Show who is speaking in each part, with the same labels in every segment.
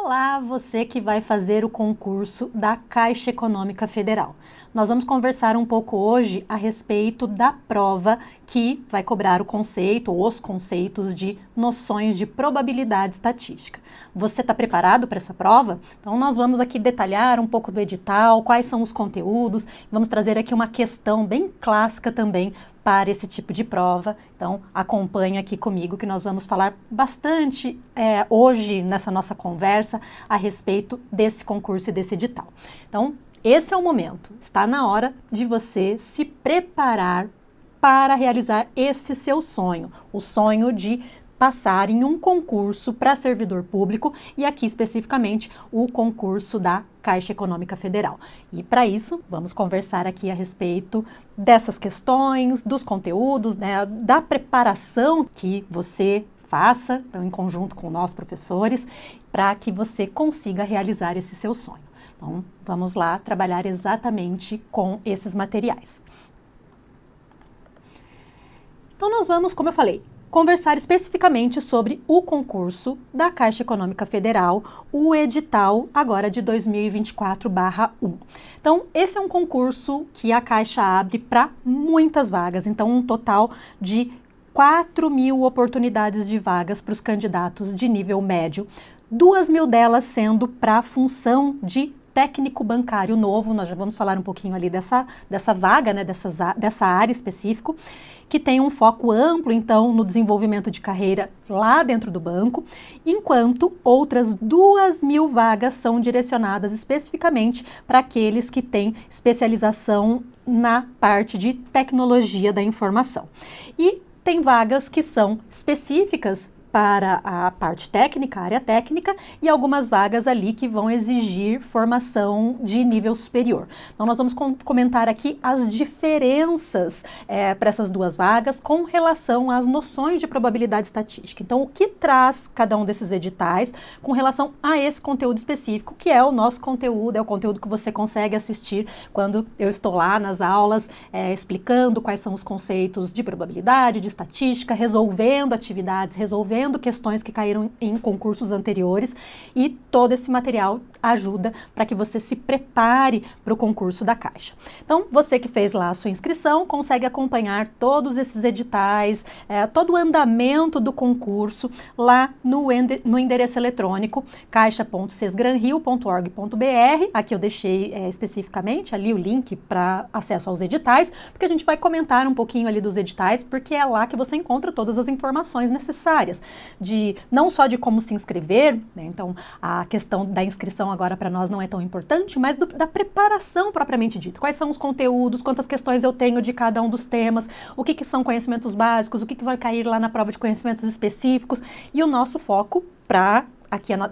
Speaker 1: Olá, você que vai fazer o concurso da Caixa Econômica Federal. Nós vamos conversar um pouco hoje a respeito da prova que vai cobrar o conceito ou os conceitos de noções de probabilidade estatística. Você está preparado para essa prova? Então nós vamos aqui detalhar um pouco do edital, quais são os conteúdos, vamos trazer aqui uma questão bem clássica também para esse tipo de prova. Então acompanhe aqui comigo que nós vamos falar bastante hoje nessa nossa conversa a respeito desse concurso e desse edital. Então esse é o momento, está na hora de você se preparar para realizar esse seu sonho, o sonho de passar em um concurso para servidor público e aqui especificamente o concurso da Caixa Econômica Federal. E para isso, vamos conversar aqui a respeito dessas questões, dos conteúdos, né, da preparação que você faça, então, em conjunto com nós professores, para que você consiga realizar esse seu sonho. Então, vamos lá trabalhar exatamente com esses materiais. Então, nós vamos, como eu falei, conversar especificamente sobre o concurso da Caixa Econômica Federal, o edital agora de 2024/1. Então, esse é um concurso que a Caixa abre para muitas vagas, então um total de 4.000 oportunidades de vagas para os candidatos de nível médio, 2.000 delas sendo para a função de técnico bancário novo. Nós já vamos falar um pouquinho ali dessa vaga, né, dessa área específica, que tem um foco amplo, então, no desenvolvimento de carreira lá dentro do banco, enquanto outras 2.000 vagas são direcionadas especificamente para aqueles que têm especialização na parte de tecnologia da informação. E tem vagas que são específicas para a parte técnica, a área técnica, e algumas vagas ali que vão exigir formação de nível superior. Então, nós vamos comentar aqui as diferenças para essas duas vagas com relação às noções de probabilidade estatística. Então, o que traz cada um desses editais com relação a esse conteúdo específico, que é o nosso conteúdo, é o conteúdo que você consegue assistir quando eu estou lá nas aulas, explicando quais são os conceitos de probabilidade, de estatística, resolvendo atividades, resolvendo questões que caíram em concursos anteriores, e todo esse material ajuda para que você se prepare para o concurso da Caixa. Então, você que fez lá a sua inscrição, consegue acompanhar todos esses editais, todo o andamento do concurso lá no endereço eletrônico caixa.sesgranrio.org.br. Aqui eu deixei especificamente ali o link para acesso aos editais, porque a gente vai comentar um pouquinho ali dos editais, porque é lá que você encontra todas as informações necessárias, não só de como se inscrever, né? Então a questão da inscrição agora para nós não é tão importante, mas da preparação propriamente dita. Quais são os conteúdos, quantas questões eu tenho de cada um dos temas, o que são conhecimentos básicos, o que vai cair lá na prova de conhecimentos específicos, e o nosso foco para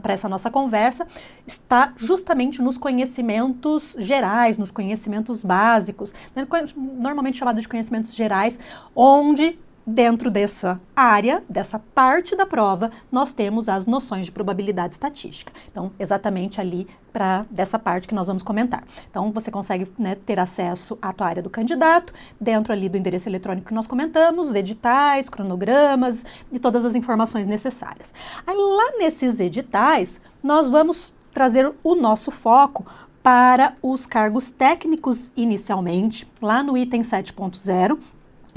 Speaker 1: essa nossa conversa está justamente nos conhecimentos gerais, nos conhecimentos básicos, né? Normalmente chamado de conhecimentos gerais, onde dentro dessa área, dessa parte da prova, nós temos as noções de probabilidade estatística. Então, exatamente ali dessa parte que nós vamos comentar. Então, você consegue, né, ter acesso à tua área do candidato, dentro ali do endereço eletrônico que nós comentamos, os editais, cronogramas e todas as informações necessárias. Aí, lá nesses editais, nós vamos trazer o nosso foco para os cargos técnicos inicialmente, lá no item 7.0,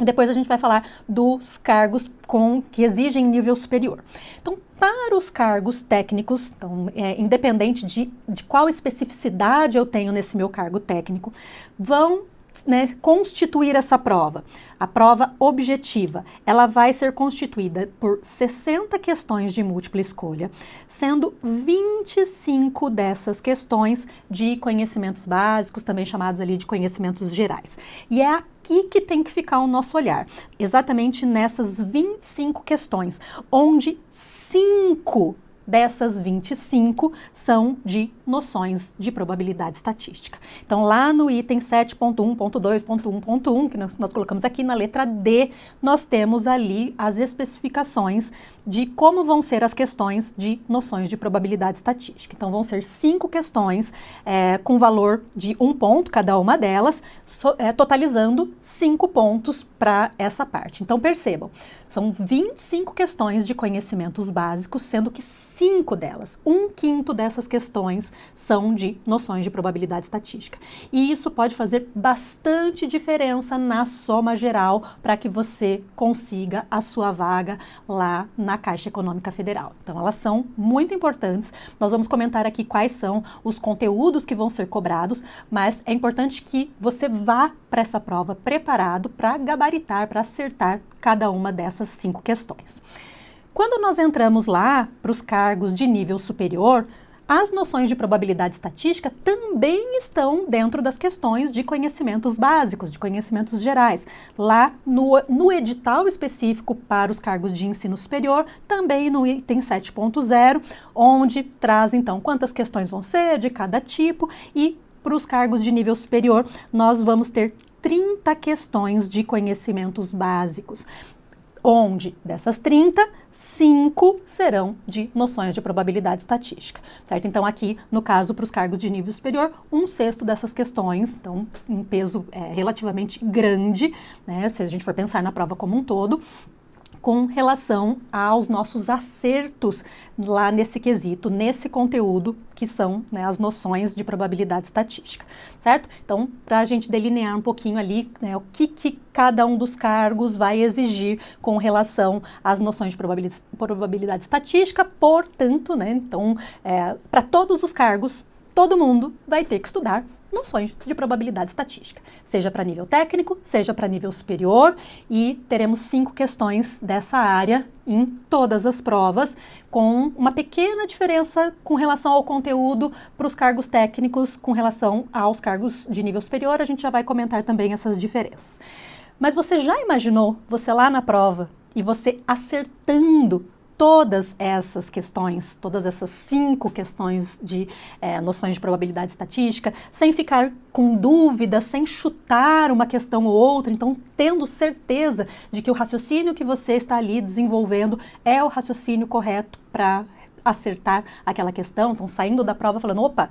Speaker 1: depois a gente vai falar dos cargos que exigem nível superior. Então, para os cargos técnicos, então, independente de qual especificidade eu tenho nesse meu cargo técnico, vão, né, constituir essa prova. A prova objetiva, ela vai ser constituída por 60 questões de múltipla escolha, sendo 25 dessas questões de conhecimentos básicos, também chamados ali de conhecimentos gerais. E é aqui que tem que ficar o nosso olhar, exatamente nessas 25 questões, onde 5 dessas 25 são de noções de probabilidade estatística. Então, lá no item 7.1.2.1.1, que nós colocamos aqui na letra D, nós temos ali as especificações de como vão ser as questões de noções de probabilidade estatística. Então, vão ser 5 questões com valor de 1 ponto cada uma delas, totalizando 5 pontos para essa parte. Então, percebam, são 25 questões de conhecimentos básicos, sendo que 5 5 delas, 1/5 dessas questões são de noções de probabilidade estatística. E isso pode fazer bastante diferença na soma geral para que você consiga a sua vaga lá na Caixa Econômica Federal. Então, elas são muito importantes. Nós vamos comentar aqui quais são os conteúdos que vão ser cobrados, mas é importante que você vá para essa prova preparado para gabaritar, para acertar cada uma dessas 5 questões. Quando nós entramos lá para os cargos de nível superior, as noções de probabilidade estatística também estão dentro das questões de conhecimentos básicos, de conhecimentos gerais. Lá no edital específico para os cargos de ensino superior, também no item 7.0, onde traz então quantas questões vão ser de cada tipo, e para os cargos de nível superior nós vamos ter 30 questões de conhecimentos básicos, onde dessas 30, 5 serão de noções de probabilidade estatística, certo? Então aqui, no caso, para os cargos de nível superior, 1/6 dessas questões, então um peso relativamente grande, né, se a gente for pensar na prova como um todo, com relação aos nossos acertos lá nesse quesito, nesse conteúdo, que são, né, as noções de probabilidade estatística, certo? Então, para a gente delinear um pouquinho ali, né, o que cada um dos cargos vai exigir com relação às noções de probabilidade estatística, portanto, né, então, para todos os cargos, todo mundo vai ter que estudar noções de probabilidade estatística, seja para nível técnico, seja para nível superior, e teremos 5 questões dessa área em todas as provas, com uma pequena diferença com relação ao conteúdo para os cargos técnicos, com relação aos cargos de nível superior. A gente já vai comentar também essas diferenças. Mas você já imaginou você lá na prova e você acertando todas essas questões, todas essas 5 questões de noções de probabilidade estatística, sem ficar com dúvida, sem chutar uma questão ou outra, então tendo certeza de que o raciocínio que você está ali desenvolvendo é o raciocínio correto para acertar aquela questão, então saindo da prova falando, opa,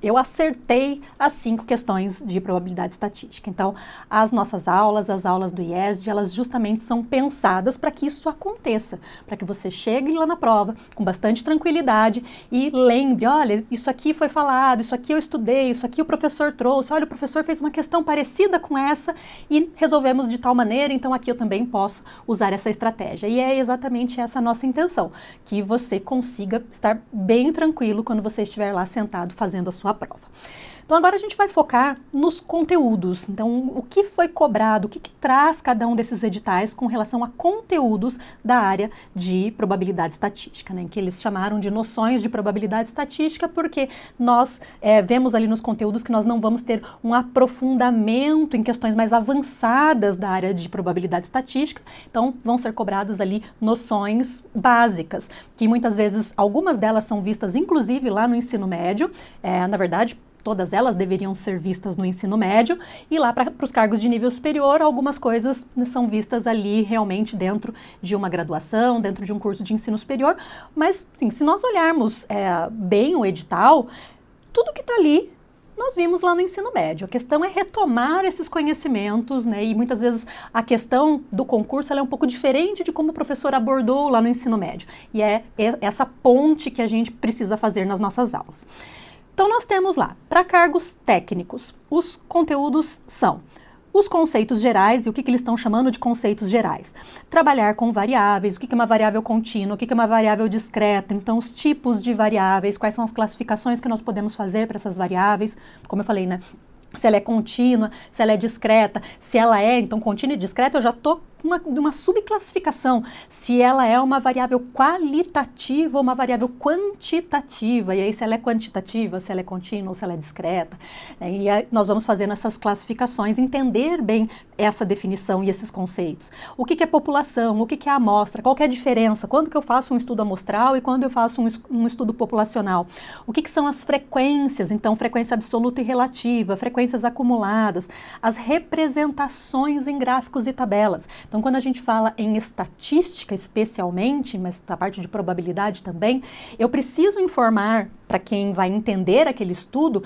Speaker 1: eu acertei as 5 questões de probabilidade estatística. Então, as nossas aulas, as aulas do IESD, elas justamente são pensadas para que isso aconteça, para que você chegue lá na prova com bastante tranquilidade e lembre, olha, isso aqui foi falado, isso aqui eu estudei, isso aqui o professor trouxe, olha, o professor fez uma questão parecida com essa e resolvemos de tal maneira, então aqui eu também posso usar essa estratégia. E é exatamente essa a nossa intenção, que você consiga estar bem tranquilo quando você estiver lá sentado fazendo a sua prova. Então agora a gente vai focar nos conteúdos. Então o que foi cobrado, o que traz cada um desses editais com relação a conteúdos da área de probabilidade estatística, né, que eles chamaram de noções de probabilidade estatística, porque nós vemos ali nos conteúdos que nós não vamos ter um aprofundamento em questões mais avançadas da área de probabilidade estatística, então vão ser cobradas ali noções básicas, que muitas vezes, algumas delas são vistas inclusive lá no ensino médio, na verdade, todas elas deveriam ser vistas no ensino médio, e lá para os cargos de nível superior, algumas coisas são vistas ali realmente dentro de uma graduação, dentro de um curso de ensino superior, mas sim, se nós olharmos bem o edital, tudo que está ali nós vimos lá no ensino médio. A questão é retomar esses conhecimentos, né? E muitas vezes a questão do concurso ela é um pouco diferente de como o professor abordou lá no ensino médio. E é essa ponte que a gente precisa fazer nas nossas aulas. Então nós temos lá, para cargos técnicos, os conteúdos são os conceitos gerais, e o que eles estão chamando de conceitos gerais. Trabalhar com variáveis, o que é uma variável contínua, o que é uma variável discreta, então os tipos de variáveis, quais são as classificações que nós podemos fazer para essas variáveis, como eu falei, né? Se ela é contínua, se ela é discreta, se ela é, então, contínua e discreta, eu já estou uma subclassificação, se ela é uma variável qualitativa ou uma variável quantitativa, e aí se ela é quantitativa, se ela é contínua ou se ela é discreta, e aí nós vamos fazendo essas classificações, entender bem essa definição e esses conceitos. O que é população, o que é amostra, qual que é a diferença, quando que eu faço um estudo amostral e quando eu faço um estudo populacional, o que são as frequências, então frequência absoluta e relativa, frequências acumuladas, as representações em gráficos e tabelas. Então, quando a gente fala em estatística especialmente, mas a parte de probabilidade também, eu preciso informar para quem vai entender aquele estudo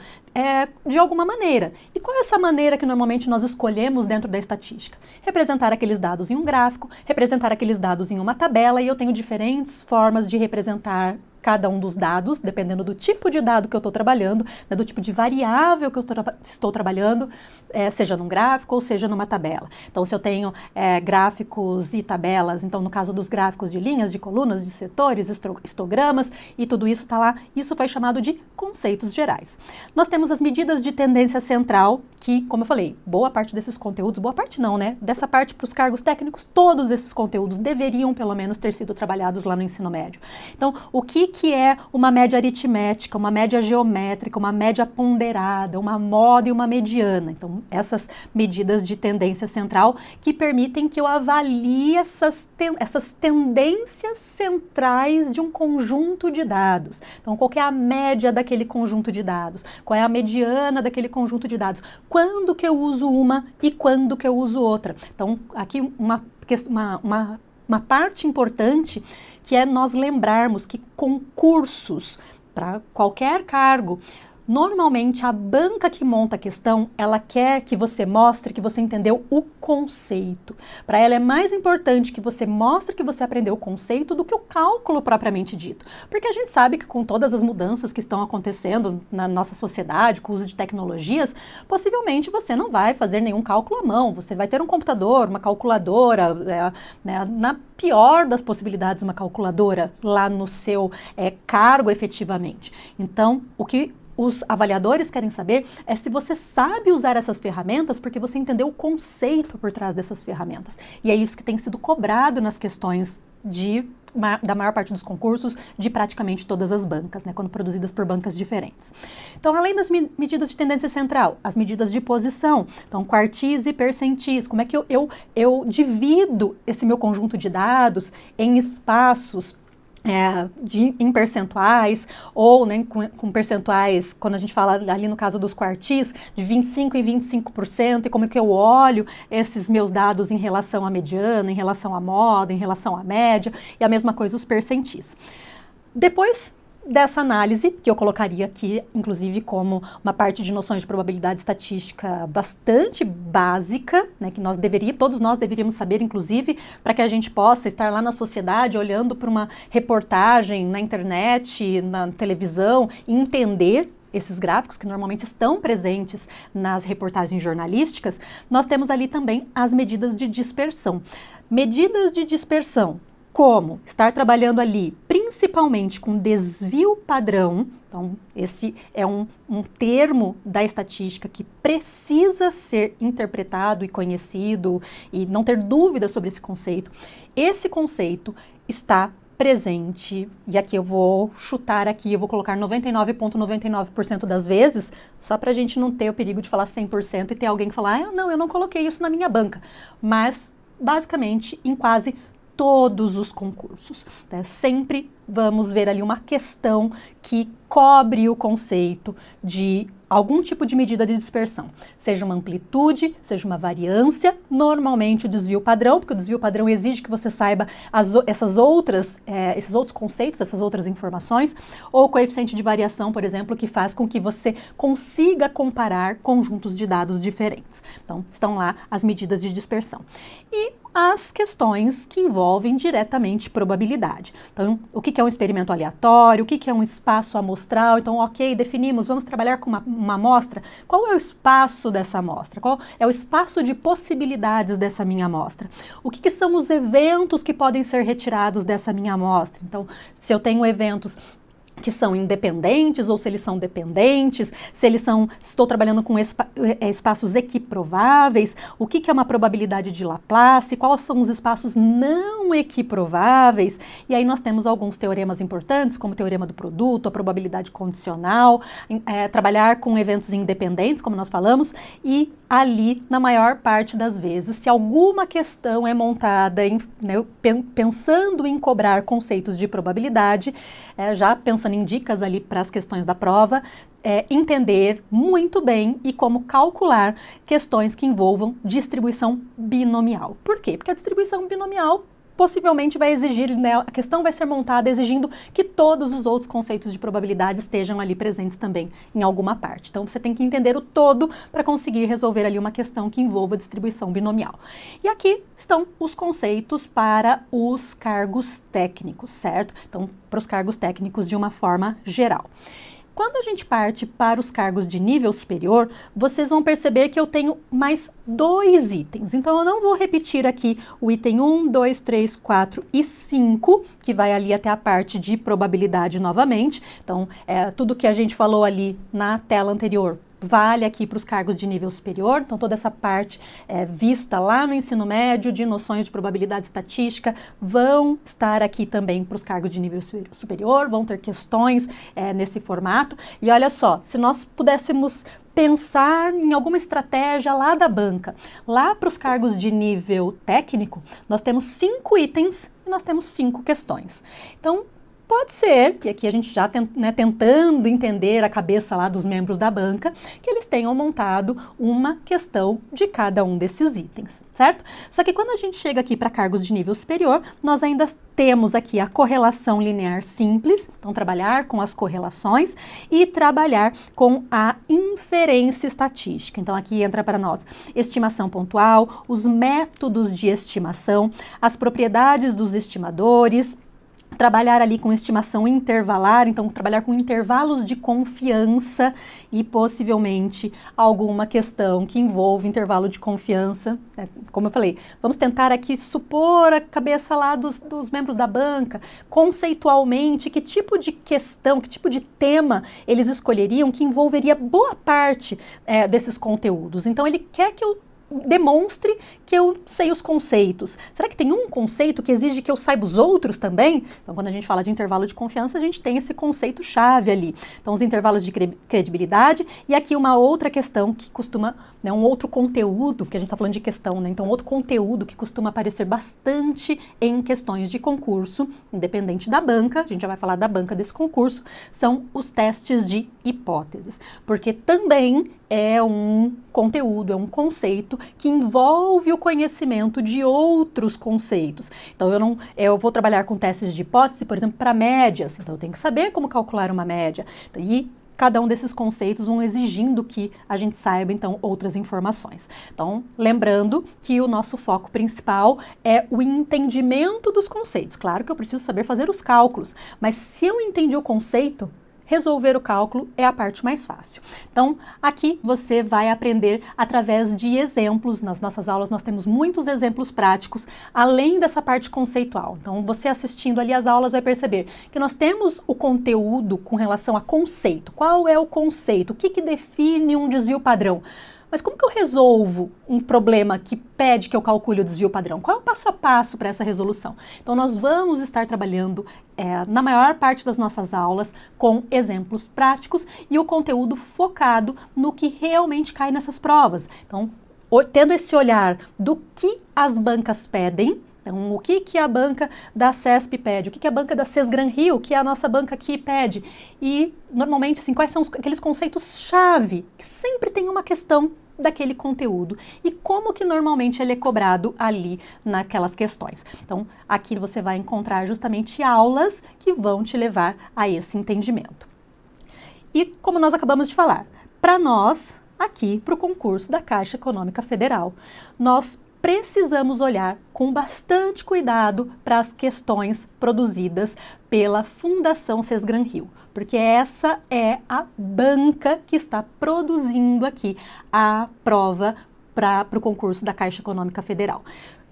Speaker 1: de alguma maneira. E qual é essa maneira que normalmente nós escolhemos dentro da estatística? Representar aqueles dados em um gráfico, representar aqueles dados em uma tabela, e eu tenho diferentes formas de representar cada um dos dados, dependendo do tipo de dado que eu estou trabalhando, né, do tipo de variável que eu estou trabalhando, seja num gráfico ou seja numa tabela. Então, se eu tenho gráficos e tabelas, então no caso dos gráficos de linhas, de colunas, de setores, histogramas e tudo isso está lá, isso foi chamado de conceitos gerais. Nós temos as medidas de tendência central, que, como eu falei, boa parte desses conteúdos, boa parte não, né? Dessa parte para os cargos técnicos, todos esses conteúdos deveriam, pelo menos, ter sido trabalhados lá no ensino médio. Então, o que é uma média aritmética, uma média geométrica, uma média ponderada, uma moda e uma mediana? Então, essas medidas de tendência central que permitem que eu avalie essas tendências centrais de um conjunto de dados. Então, qual que é a média daquele conjunto de dados? Qual é a mediana daquele conjunto de dados? Quando que eu uso uma e quando que eu uso outra? Então, aqui uma parte importante que é nós lembrarmos que concursos para qualquer cargo, normalmente a banca que monta a questão, ela quer que você mostre que você entendeu o conceito. Para ela é mais importante que você mostre que você aprendeu o conceito do que o cálculo propriamente dito. Porque a gente sabe que com todas as mudanças que estão acontecendo na nossa sociedade, com o uso de tecnologias, possivelmente você não vai fazer nenhum cálculo à mão. Você vai ter um computador, uma calculadora, na pior das possibilidades, uma calculadora lá no seu cargo efetivamente. Então, o que os avaliadores querem saber é se você sabe usar essas ferramentas porque você entendeu o conceito por trás dessas ferramentas. E é isso que tem sido cobrado nas questões da maior parte dos concursos de praticamente todas as bancas, né, quando produzidas por bancas diferentes. Então, além das medidas de tendência central, as medidas de posição, então quartis e percentis, como é que eu divido esse meu conjunto de dados em espaços em percentuais, ou né, com percentuais, quando a gente fala ali no caso dos quartis, de 25% em 25%, e como é que eu olho esses meus dados em relação à mediana, em relação à moda, em relação à média, e a mesma coisa os percentis. Depois dessa análise, que eu colocaria aqui, inclusive, como uma parte de noções de probabilidade estatística bastante básica, né, que todos nós deveríamos saber, inclusive, para que a gente possa estar lá na sociedade olhando para uma reportagem na internet, na televisão, e entender esses gráficos que normalmente estão presentes nas reportagens jornalísticas. Nós temos ali também as medidas de dispersão. Medidas de dispersão, como estar trabalhando ali principalmente com desvio padrão. Então, esse é um termo da estatística que precisa ser interpretado e conhecido e não ter dúvida sobre esse conceito. Esse conceito está presente, e aqui eu vou chutar aqui, eu vou colocar 99,99% das vezes, só para a gente não ter o perigo de falar 100% e ter alguém que falar, não, eu não coloquei isso na minha banca, mas basicamente em quase todos os concursos, né? Sempre vamos ver ali uma questão que cobre o conceito de algum tipo de medida de dispersão, seja uma amplitude, seja uma variância, normalmente o desvio padrão, porque o desvio padrão exige que você saiba esses outros conceitos, essas outras informações, ou o coeficiente de variação, por exemplo, que faz com que você consiga comparar conjuntos de dados diferentes. Então, estão lá as medidas de dispersão. E as questões que envolvem diretamente probabilidade. Então, o que é um experimento aleatório, o que é um espaço amostral? Então, ok, definimos, vamos trabalhar com uma amostra. Qual é o espaço dessa amostra? Qual é o espaço de possibilidades dessa minha amostra? O que são os eventos que podem ser retirados dessa minha amostra? Então, se eu tenho eventos que são independentes ou se eles são dependentes, estou trabalhando com espaços equiprováveis, o que é uma probabilidade de Laplace, quais são os espaços não equiprováveis, e aí nós temos alguns teoremas importantes, como o teorema do produto, a probabilidade condicional, trabalhar com eventos independentes, como nós falamos, e ali, na maior parte das vezes, se alguma questão é montada pensando em cobrar conceitos de probabilidade, já pensando em dicas ali para as questões da prova, entender muito bem e como calcular questões que envolvam distribuição binomial. Por quê? Porque a distribuição binomial possivelmente vai exigir, né, a questão vai ser montada exigindo que todos os outros conceitos de probabilidade estejam ali presentes também em alguma parte. Então, você tem que entender o todo para conseguir resolver ali uma questão que envolva distribuição binomial. E aqui estão os conceitos para os cargos técnicos, certo? Então, para os cargos técnicos de uma forma geral. Quando a gente parte para os cargos de nível superior, vocês vão perceber que eu tenho mais 2 itens. Então, eu não vou repetir aqui o item 1, 2, 3, 4 e 5, que vai ali até a parte de probabilidade novamente. Então, tudo que a gente falou ali na tela anterior vale aqui para os cargos de nível superior. Então, toda essa parte vista lá no ensino médio de noções de probabilidade estatística vão estar aqui também para os cargos de nível superior, vão ter questões nesse formato. E olha só, se nós pudéssemos pensar em alguma estratégia lá da banca, lá para os cargos de nível técnico, nós temos 5 itens e nós temos 5 questões. Então, pode ser, e aqui a gente já tentando entender a cabeça lá dos membros da banca, que eles tenham montado uma questão de cada um desses itens, certo? Só que quando a gente chega aqui para cargos de nível superior, nós ainda temos aqui a correlação linear simples, então trabalhar com as correlações e trabalhar com a inferência estatística. Então aqui entra para nós estimação pontual, os métodos de estimação, as propriedades dos estimadores, trabalhar ali com estimação intervalar, então trabalhar com intervalos de confiança e possivelmente alguma questão que envolva intervalo de confiança. Como eu falei, vamos tentar aqui supor a cabeça lá dos membros da banca, conceitualmente, que tipo de questão, que tipo de tema eles escolheriam que envolveria boa parte desses conteúdos. Então ele quer que eu demonstre que eu sei os conceitos. Será que tem um conceito que exige que eu saiba os outros também? Então, quando a gente fala de intervalo de confiança, a gente tem esse conceito-chave ali. Então, os intervalos de credibilidade e aqui uma outra questão que costuma, né, um outro conteúdo, que a gente está falando de questão, né? Então, outro conteúdo que costuma aparecer bastante em questões de concurso, independente da banca, a gente já vai falar da banca desse concurso, são os testes de hipóteses. Porque também é um conteúdo, é um conceito que envolve o conhecimento de outros conceitos. Então, eu vou trabalhar com testes de hipótese, por exemplo, para médias. Então, eu tenho que saber como calcular uma média. E cada um desses conceitos vão exigindo que a gente saiba, então, outras informações. Então, lembrando que o nosso foco principal é o entendimento dos conceitos. Claro que eu preciso saber fazer os cálculos, mas se eu entendi o conceito, resolver o cálculo é a parte mais fácil. Então, aqui você vai aprender através de exemplos. Nas nossas aulas nós temos muitos exemplos práticos, além dessa parte conceitual. Então, você assistindo ali as aulas vai perceber que nós temos o conteúdo com relação a conceito. Qual é o conceito? O que define um desvio padrão? Mas como que eu resolvo um problema que pede que eu calcule o desvio padrão? Qual é o passo a passo para essa resolução? Então, nós vamos estar trabalhando na maior parte das nossas aulas com exemplos práticos e o conteúdo focado no que realmente cai nessas provas. Então, tendo esse olhar do que as bancas pedem, então, o que a banca da CESP pede, o que a banca da Sesgran Rio, que é a nossa banca aqui, pede. E, normalmente, assim, quais são aqueles conceitos-chave que sempre tem uma questão daquele conteúdo e como que normalmente ele é cobrado ali naquelas questões. Então, aqui você vai encontrar justamente aulas que vão te levar a esse entendimento. E, como nós acabamos de falar, para nós, aqui, para o concurso da Caixa Econômica Federal, nós precisamos olhar com bastante cuidado para as questões produzidas pela Fundação Sesgran Rio, porque essa é a banca que está produzindo aqui a prova para o concurso da Caixa Econômica Federal.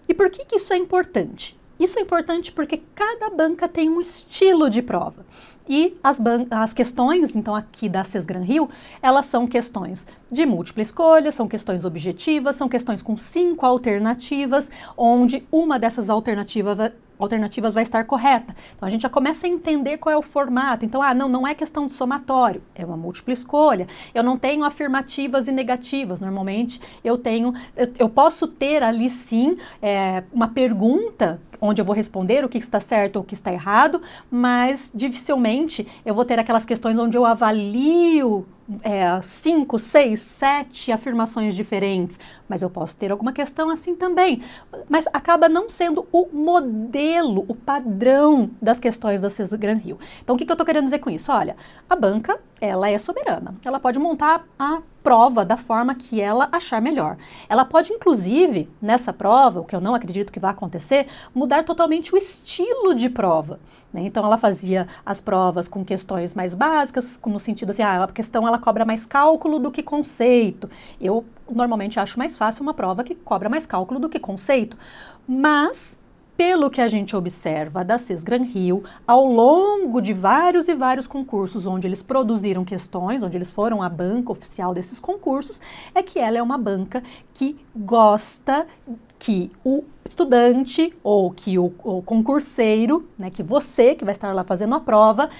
Speaker 1: E por que isso é importante? Isso é importante porque cada banca tem um estilo de prova. E as questões, então, aqui da Sesgran Rio, elas são questões de múltipla escolha, são questões objetivas, são questões com 5 alternativas, onde uma dessas alternativas vai estar correta. Então, a gente já começa a entender qual é o formato. Então, não é questão de somatório, é uma múltipla escolha. Eu não tenho afirmativas e negativas. Normalmente, eu posso ter ali, sim, uma pergunta onde eu vou responder o que está certo ou o que está errado, mas dificilmente eu vou ter aquelas questões onde eu avalio 5, 6, 7 afirmações diferentes, mas eu posso ter alguma questão assim também. Mas acaba não sendo o modelo, o padrão das questões da CES Gran Rio. Então, o que eu estou querendo dizer com isso? Olha, a banca, ela é soberana. Ela pode montar a prova da forma que ela achar melhor. Ela pode, inclusive, nessa prova, o que eu não acredito que vai acontecer, mudar totalmente o estilo de prova, né? Então, ela fazia as provas com questões mais básicas, no sentido assim, a questão ela cobra mais cálculo do que conceito. Eu, normalmente, acho mais fácil uma prova que cobra mais cálculo do que conceito. Mas, pelo que a gente observa da CES Gran Rio, ao longo de vários e vários concursos onde eles produziram questões, onde eles foram a banca oficial desses concursos, é que ela é uma banca que gosta que o estudante ou que o concurseiro, né, que você que vai estar lá fazendo a prova,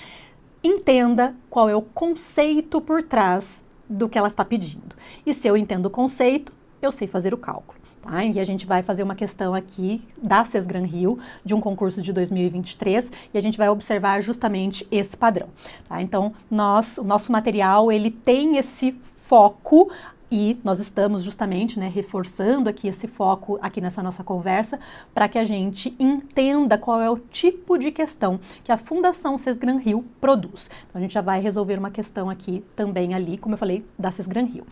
Speaker 1: entenda qual é o conceito por trás do que ela está pedindo. E se eu entendo o conceito, eu sei fazer o cálculo. Tá? E a gente vai fazer uma questão aqui da CES Gran Rio, de um concurso de 2023, e a gente vai observar justamente esse padrão. Tá? Então, o nosso material, ele tem esse foco e nós estamos justamente, né, reforçando aqui esse foco aqui nessa nossa conversa para que a gente entenda qual é o tipo de questão que a Fundação CES Gran Rio produz. Então, a gente já vai resolver uma questão aqui também ali, como eu falei, da CES Gran Rio.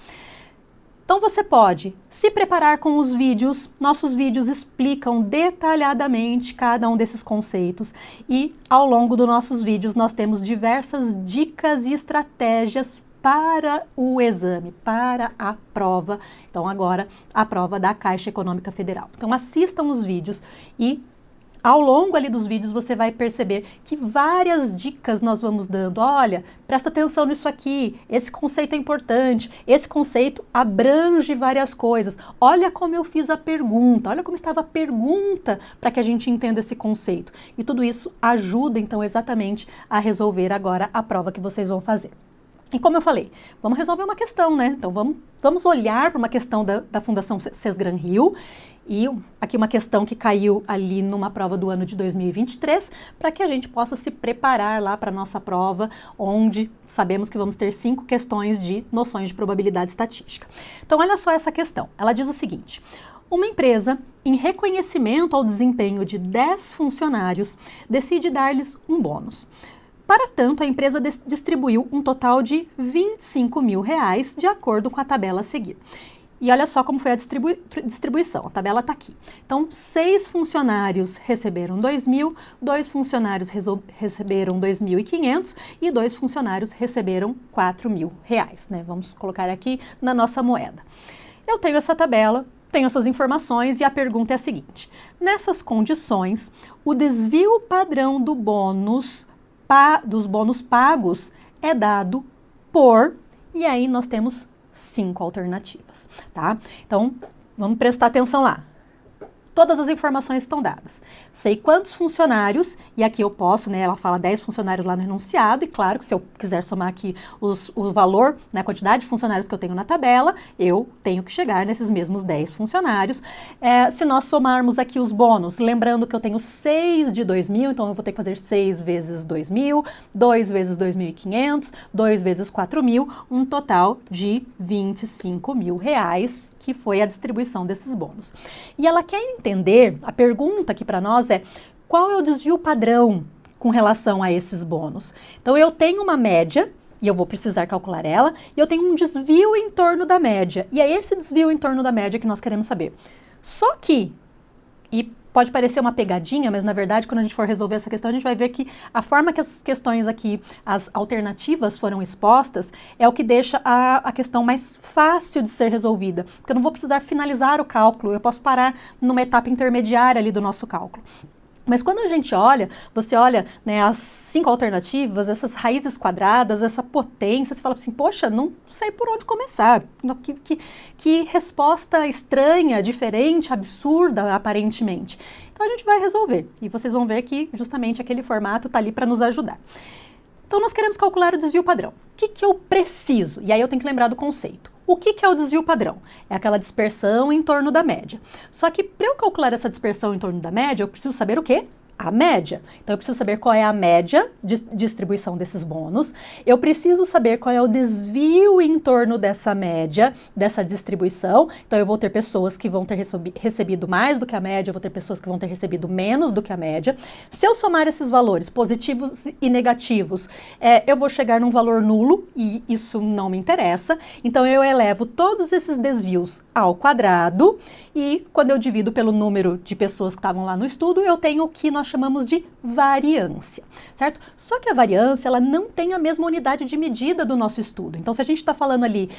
Speaker 1: Então, você pode se preparar com os vídeos. Nossos vídeos explicam detalhadamente cada um desses conceitos e, ao longo dos nossos vídeos, nós temos diversas dicas e estratégias para o exame, para a prova. Então, agora, a prova da Caixa Econômica Federal. Então, assistam os vídeos e ao longo ali dos vídeos você vai perceber que várias dicas nós vamos dando. Olha, presta atenção nisso aqui, esse conceito é importante, esse conceito abrange várias coisas. Olha como eu fiz a pergunta, olha como estava a pergunta para que a gente entenda esse conceito. E tudo isso ajuda então exatamente a resolver agora a prova que vocês vão fazer. E como eu falei, vamos resolver uma questão, né? Então vamos olhar para uma questão da Fundação CES Gran Rio e aqui uma questão que caiu ali numa prova do ano de 2023 para que a gente possa se preparar lá para a nossa prova, onde sabemos que vamos ter 5 questões de noções de probabilidade estatística. Então olha só essa questão, ela diz o seguinte: uma empresa, em reconhecimento ao desempenho de 10 funcionários, decide dar-lhes um bônus. Para tanto, a empresa distribuiu um total de R$25 mil de acordo com a tabela a seguir. E olha só como foi a distribuição, a tabela está aqui. Então, 6 funcionários receberam 2 mil, 2 funcionários receberam 2.500 e 2 funcionários receberam 4 mil reais, né? Vamos colocar aqui na nossa moeda. Eu tenho essa tabela, tenho essas informações e a pergunta é a seguinte: nessas condições, o desvio padrão do dos bônus pagos é dado por, e aí nós temos 5 alternativas, tá? Então, vamos prestar atenção lá. Todas as informações estão dadas. Sei quantos funcionários, e aqui eu posso, né, ela fala 10 funcionários lá no enunciado, e claro que se eu quiser somar aqui o valor, né, a quantidade de funcionários que eu tenho na tabela, eu tenho que chegar nesses mesmos 10 funcionários. Se nós somarmos aqui os bônus, lembrando que eu tenho 6 de 2 mil, então eu vou ter que fazer 6 vezes 2 mil, 2 vezes 2.500, 2 vezes 4 mil, um total de 25 mil reais, que foi a distribuição desses bônus. E ela quer entender, a pergunta aqui para nós é: qual é o desvio padrão com relação a esses bônus? Então, eu tenho uma média, e eu vou precisar calcular ela, e eu tenho um desvio em torno da média. E é esse desvio em torno da média que nós queremos saber. Só que, e pode parecer uma pegadinha, mas na verdade, quando a gente for resolver essa questão, a gente vai ver que a forma que as questões aqui, as alternativas foram expostas, é o que deixa a questão mais fácil de ser resolvida. Porque eu não vou precisar finalizar o cálculo, eu posso parar numa etapa intermediária ali do nosso cálculo. Mas quando a gente olha, você olha, né, as 5 alternativas, essas raízes quadradas, essa potência, você fala assim: poxa, não sei por onde começar. Que resposta estranha, diferente, absurda, aparentemente. Então a gente vai resolver. E vocês vão ver que justamente aquele formato está ali para nos ajudar. Então nós queremos calcular o desvio padrão. O que eu preciso? E aí eu tenho que lembrar do conceito. O que é o desvio padrão? É aquela dispersão em torno da média. Só que para eu calcular essa dispersão em torno da média, eu preciso saber o quê? A média. Então, eu preciso saber qual é a média de distribuição desses bônus. Eu preciso saber qual é o desvio em torno dessa média, dessa distribuição. Então, eu vou ter pessoas que vão ter recebido mais do que a média, eu vou ter pessoas que vão ter recebido menos do que a média. Se eu somar esses valores, positivos e negativos, eu vou chegar num valor nulo e isso não me interessa. Então, eu elevo todos esses desvios ao quadrado e quando eu divido pelo número de pessoas que estavam lá no estudo, eu tenho o que nós chamamos de variância, certo? Só que a variância, ela não tem a mesma unidade de medida do nosso estudo. Então, se a gente está falando ali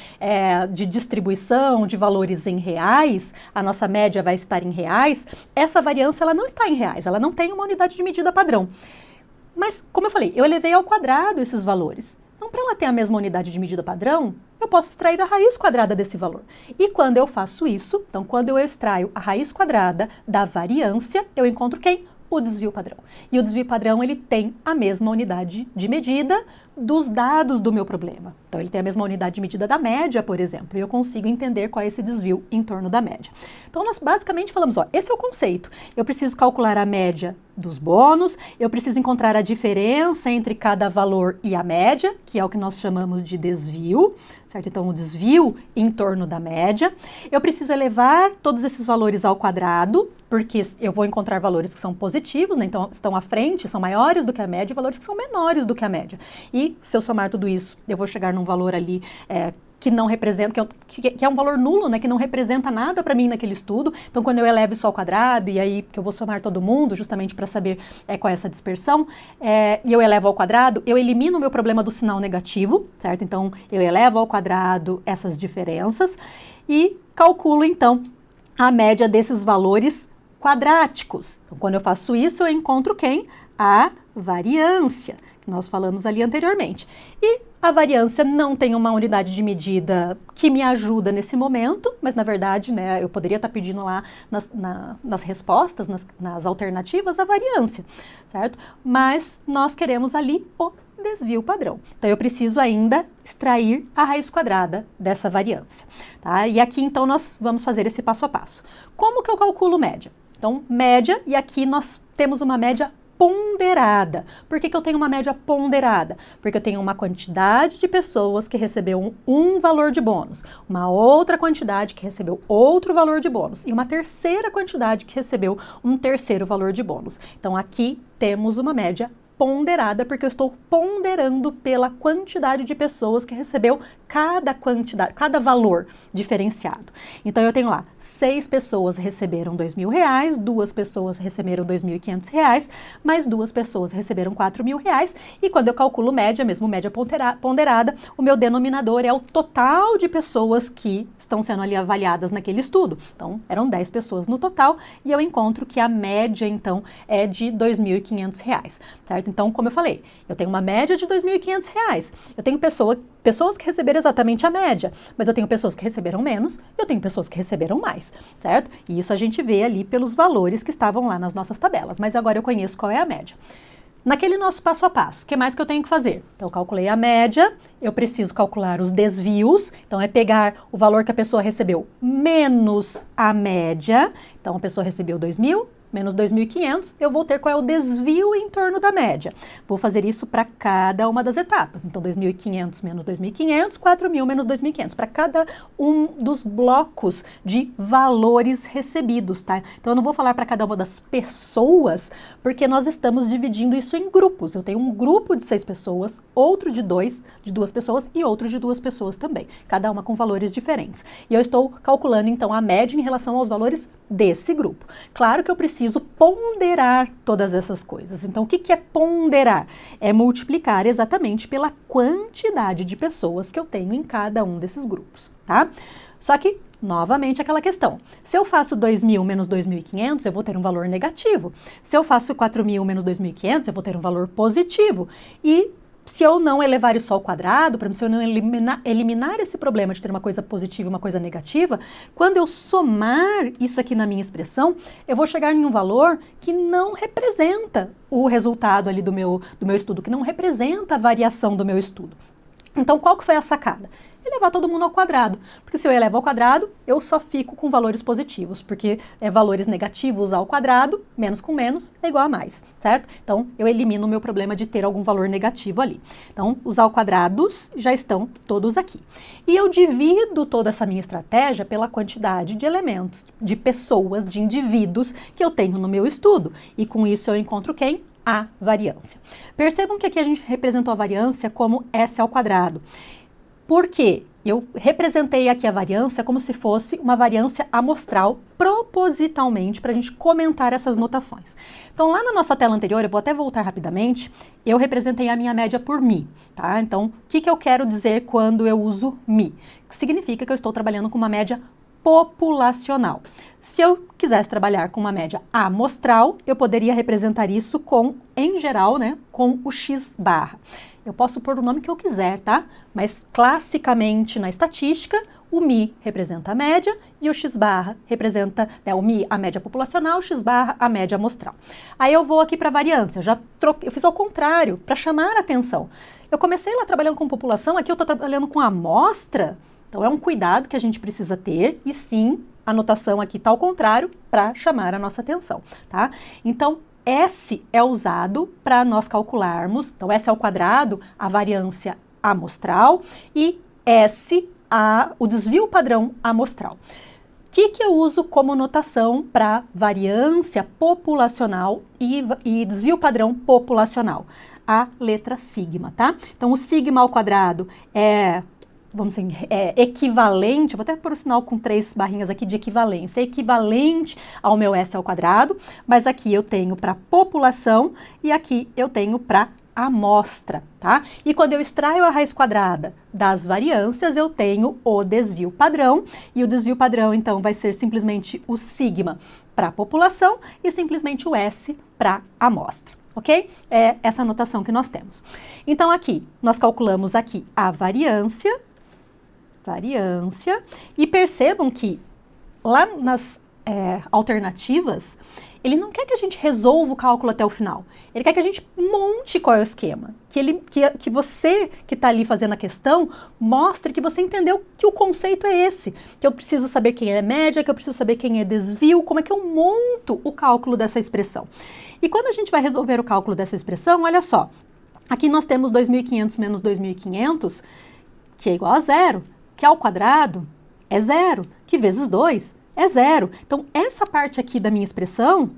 Speaker 1: de distribuição de valores em reais, a nossa média vai estar em reais, essa variância, ela não está em reais, ela não tem uma unidade de medida padrão. Mas, como eu falei, eu elevei ao quadrado esses valores. Então, para ela ter a mesma unidade de medida padrão, eu posso extrair a raiz quadrada desse valor. E quando eu faço isso, então quando eu extraio a raiz quadrada da variância, eu encontro quem? O desvio padrão. E o desvio padrão, ele tem a mesma unidade de medida dos dados do meu problema. Então, ele tem a mesma unidade de medida da média, por exemplo, e eu consigo entender qual é esse desvio em torno da média. Então, nós basicamente falamos, esse é o conceito. Eu preciso calcular a média dos bônus, eu preciso encontrar a diferença entre cada valor e a média, que é o que nós chamamos de desvio, certo? Então, o desvio em torno da média. Eu preciso elevar todos esses valores ao quadrado, porque eu vou encontrar valores que são positivos, né? Então, estão à frente, são maiores do que a média, e valores que são menores do que a média. E se eu somar tudo isso, eu vou chegar num valor ali que não representa, que é um valor nulo, né, que não representa nada para mim naquele estudo. Então, quando eu elevo isso ao quadrado, e aí que eu vou somar todo mundo, justamente para saber qual é essa dispersão, e eu elevo ao quadrado, eu elimino o meu problema do sinal negativo, certo? Então, eu elevo ao quadrado essas diferenças e calculo, então, a média desses valores quadráticos. Então, quando eu faço isso, eu encontro quem? A variância, que nós falamos ali anteriormente. E a variância não tem uma unidade de medida que me ajuda nesse momento, mas na verdade, né, eu poderia estar pedindo lá nas respostas, nas alternativas, a variância, certo? Mas nós queremos ali o desvio padrão. Então, eu preciso ainda extrair a raiz quadrada dessa variância, tá? E aqui, então, nós vamos fazer esse passo a passo. Como que eu calculo média? Então, média, e aqui nós temos uma média ponderada. Por que eu tenho uma média ponderada? Porque eu tenho uma quantidade de pessoas que recebeu um valor de bônus, uma outra quantidade que recebeu outro valor de bônus e uma terceira quantidade que recebeu um terceiro valor de bônus. Então, aqui temos uma média ponderada, porque eu estou ponderando pela quantidade de pessoas que recebeu cada valor diferenciado. Então, eu tenho lá 6 pessoas receberam R$2.000, 2 pessoas receberam R$2.500, mais 2 pessoas receberam R$4.000, e quando eu calculo média, mesmo média ponderada, o meu denominador é o total de pessoas que estão sendo ali avaliadas naquele estudo. Então, eram 10 pessoas no total, e eu encontro que a média, então, é de R$2.500, certo? Então, como eu falei, eu tenho uma média de R$2.500. Eu tenho pessoas que receberam exatamente a média, mas eu tenho pessoas que receberam menos, e eu tenho pessoas que receberam mais, certo? E isso a gente vê ali pelos valores que estavam lá nas nossas tabelas, mas agora eu conheço qual é a média. Naquele nosso passo a passo, o que mais que eu tenho que fazer? Então, eu calculei a média, eu preciso calcular os desvios, então é pegar o valor que a pessoa recebeu menos a média, então a pessoa recebeu 2.000, menos 2.500, eu vou ter qual é o desvio em torno da média. Vou fazer isso para cada uma das etapas. Então, 2.500 menos 2.500, 4.000 menos 2.500, para cada um dos blocos de valores recebidos, tá? Então, eu não vou falar para cada uma das pessoas, porque nós estamos dividindo isso em grupos. Eu tenho um grupo de 6 pessoas, outro de 2 pessoas e outro de 2 pessoas também, cada uma com valores diferentes. E eu estou calculando, então, a média em relação aos valores desse grupo. Claro que eu preciso ponderar todas essas coisas. Então, o que é ponderar? É multiplicar exatamente pela quantidade de pessoas que eu tenho em cada um desses grupos, tá? Só que, novamente, aquela questão. Se eu faço 2.000 menos 2.500, eu vou ter um valor negativo. Se eu faço 4.000 menos 2.500, eu vou ter um valor positivo. E se eu não elevar isso ao quadrado, se eu não eliminar esse problema de ter uma coisa positiva e uma coisa negativa, quando eu somar isso aqui na minha expressão, eu vou chegar em um valor que não representa o resultado ali do meu estudo, que não representa a variação do meu estudo. Então, qual que foi a sacada? elevar todo mundo ao quadrado. Porque se eu elevo ao quadrado, eu só fico com valores positivos, porque valores negativos ao quadrado, menos com menos, é igual a mais, certo? Então, eu elimino o meu problema de ter algum valor negativo ali. Então, os ao quadrados já estão todos aqui. E eu divido toda essa minha estratégia pela quantidade de elementos, de pessoas, de indivíduos que eu tenho no meu estudo. E com isso eu encontro quem? A variância. Percebam que aqui a gente representou a variância como S ao quadrado. Por quê? Eu representei aqui a variância como se fosse uma variância amostral, propositalmente, para a gente comentar essas notações. Então, lá na nossa tela anterior, eu vou até voltar rapidamente, eu representei a minha média por mi, tá? Então, o que eu quero dizer quando eu uso mi? Significa que eu estou trabalhando com uma média populacional. Se eu quisesse trabalhar com uma média amostral, eu poderia representar isso com, em geral, né, com o x barra. Eu posso pôr o nome que eu quiser, tá? Mas classicamente na estatística, o mi representa a média e o x barra representa, né, o mi a média populacional, o x barra a média amostral. Aí eu vou aqui para a variância, eu fiz ao contrário, para chamar a atenção. Eu comecei lá trabalhando com população, aqui eu estou trabalhando com amostra, então é um cuidado que a gente precisa ter e sim, a notação aqui está ao contrário para chamar a nossa atenção, tá? Então, S é usado para nós calcularmos, então S ao quadrado, a variância amostral e S, o desvio padrão amostral. O que eu uso como notação para variância populacional e desvio padrão populacional? A letra sigma, tá? Então, o sigma ao quadrado é, vamos dizer, equivalente, vou até pôr o sinal com 3 barrinhas aqui de equivalência, é equivalente ao meu S ao quadrado, mas aqui eu tenho para população e aqui eu tenho para amostra, tá? E quando eu extraio a raiz quadrada das variâncias, eu tenho o desvio padrão, e o desvio padrão, então, vai ser simplesmente o sigma para população e simplesmente o S para amostra. Ok? É essa anotação que nós temos. Então, aqui, nós calculamos aqui a variância, e percebam que lá nas alternativas, ele não quer que a gente resolva o cálculo até o final. Ele quer que a gente monte qual é o esquema. Que você que está ali fazendo a questão mostre que você entendeu que o conceito é esse. Que eu preciso saber quem é média, que eu preciso saber quem é desvio, como é que eu monto o cálculo dessa expressão. E quando a gente vai resolver o cálculo dessa expressão, olha só. Aqui nós temos 2.500 menos 2.500, que é igual a zero. Que ao quadrado é zero. Que vezes 2 é zero. Então, essa parte aqui da minha expressão,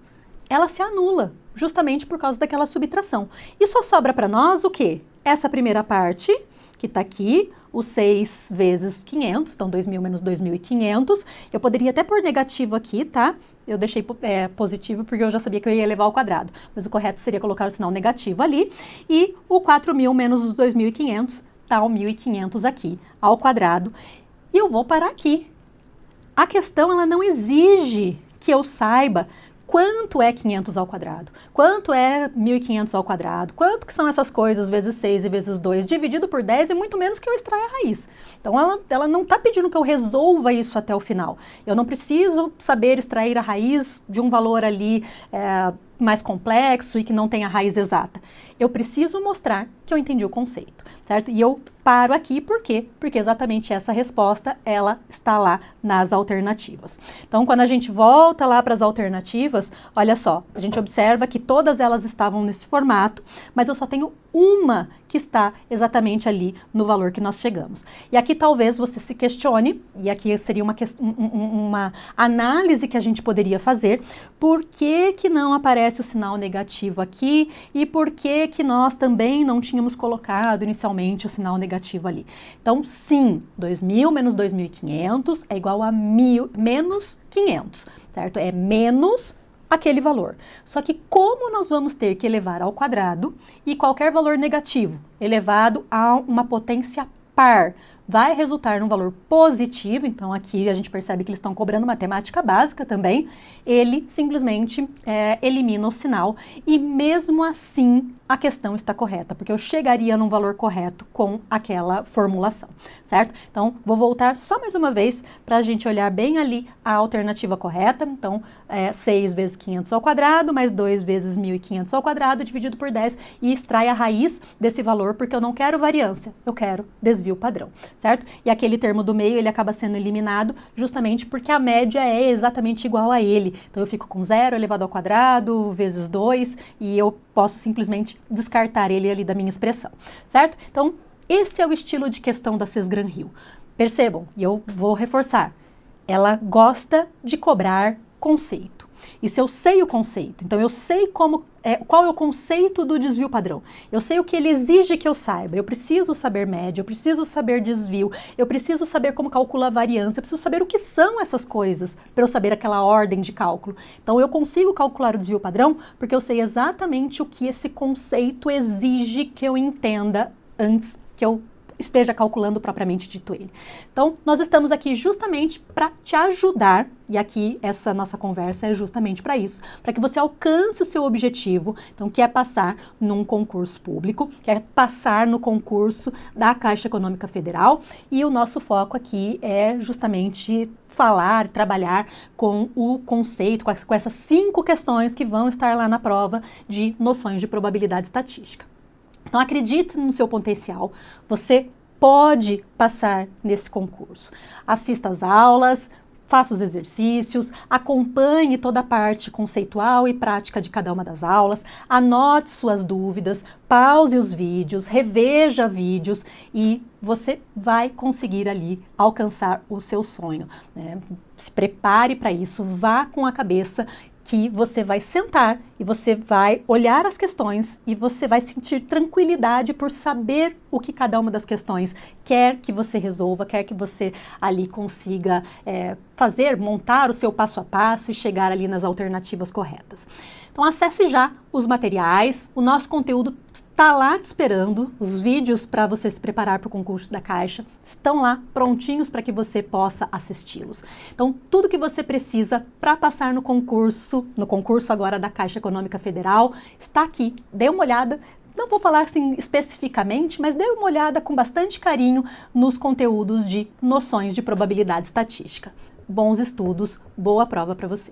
Speaker 1: ela se anula, justamente por causa daquela subtração. E só sobra para nós o quê? Essa primeira parte, que está aqui, o 6 vezes 500, então 2.000 menos 2.500. Eu poderia até pôr negativo aqui, tá? Eu deixei positivo porque eu já sabia que eu ia elevar ao quadrado. Mas o correto seria colocar o sinal negativo ali. E o 4.000 menos os 2.500, tá o 1.500 aqui, ao quadrado. E eu vou parar aqui. A questão, ela não exige que eu saiba quanto é 500 ao quadrado, quanto é 1.500 ao quadrado, quanto que são essas coisas vezes 6 e vezes 2, dividido por 10, e muito menos que eu extraia a raiz. Então, ela não está pedindo que eu resolva isso até o final. Eu não preciso saber extrair a raiz de um valor ali mais complexo e que não tenha raiz exata. Eu preciso mostrar que eu entendi o conceito, certo? E eu paro aqui, por quê? Porque exatamente essa resposta, ela está lá nas alternativas. Então, quando a gente volta lá para as alternativas, olha só, a gente observa que todas elas estavam nesse formato, mas eu só tenho uma que está exatamente ali no valor que nós chegamos. E aqui talvez você se questione, e aqui seria uma análise que a gente poderia fazer, por que que não aparece o sinal negativo aqui e por que que nós também não tínhamos colocado inicialmente o sinal negativo ali. Então, sim, 2.000 menos 2.500 é igual a menos 500, certo? É menos aquele valor. Só que como nós vamos ter que elevar ao quadrado e qualquer valor negativo elevado a uma potência par vai resultar num valor positivo, então aqui a gente percebe que eles estão cobrando matemática básica também, ele simplesmente elimina o sinal e mesmo assim a questão está correta, porque eu chegaria num valor correto com aquela formulação, certo? Então, vou voltar só mais uma vez para a gente olhar bem ali a alternativa correta, então 6 vezes 500 ao quadrado, mais 2 vezes 1.500 ao quadrado, dividido por 10 e extrai a raiz desse valor, porque eu não quero variância, eu quero desvio desvio padrão, certo? E aquele termo do meio, ele acaba sendo eliminado justamente porque a média é exatamente igual a ele. Então eu fico com 0 elevado ao quadrado vezes 2 e eu posso simplesmente descartar ele ali da minha expressão, certo? Então esse é o estilo de questão da Cisgran-Hill. Percebam, e eu vou reforçar, ela gosta de cobrar conceito. E se eu sei o conceito, então eu sei qual é o conceito do desvio padrão, eu sei o que ele exige que eu saiba, eu preciso saber média, eu preciso saber desvio, eu preciso saber como calcula a variância, eu preciso saber o que são essas coisas para eu saber aquela ordem de cálculo. Então eu consigo calcular o desvio padrão porque eu sei exatamente o que esse conceito exige que eu entenda antes que eu esteja calculando propriamente dito ele. Então, nós estamos aqui justamente para te ajudar, e aqui essa nossa conversa é justamente para isso, para que você alcance o seu objetivo, então, que é passar num concurso público, que é passar no concurso da Caixa Econômica Federal, e o nosso foco aqui é justamente falar, trabalhar com o conceito, com essas 5 questões que vão estar lá na prova de noções de probabilidade estatística. Então, acredite no seu potencial, você pode passar nesse concurso. Assista às aulas, faça os exercícios, acompanhe toda a parte conceitual e prática de cada uma das aulas, anote suas dúvidas, pause os vídeos, reveja vídeos e você vai conseguir ali alcançar o seu sonho, né? Se prepare para isso, vá com a cabeça que você vai sentar e você vai olhar as questões e você vai sentir tranquilidade por saber o que cada uma das questões quer que você resolva, quer que você ali consiga montar o seu passo a passo e chegar ali nas alternativas corretas. Então acesse já os materiais, o nosso conteúdo está lá te esperando, os vídeos para você se preparar para o concurso da Caixa estão lá prontinhos para que você possa assisti-los. Então, tudo que você precisa para passar no concurso agora da Caixa Econômica Federal, está aqui. Dê uma olhada, não vou falar assim especificamente, mas dê uma olhada com bastante carinho nos conteúdos de noções de probabilidade estatística. Bons estudos, boa prova para você!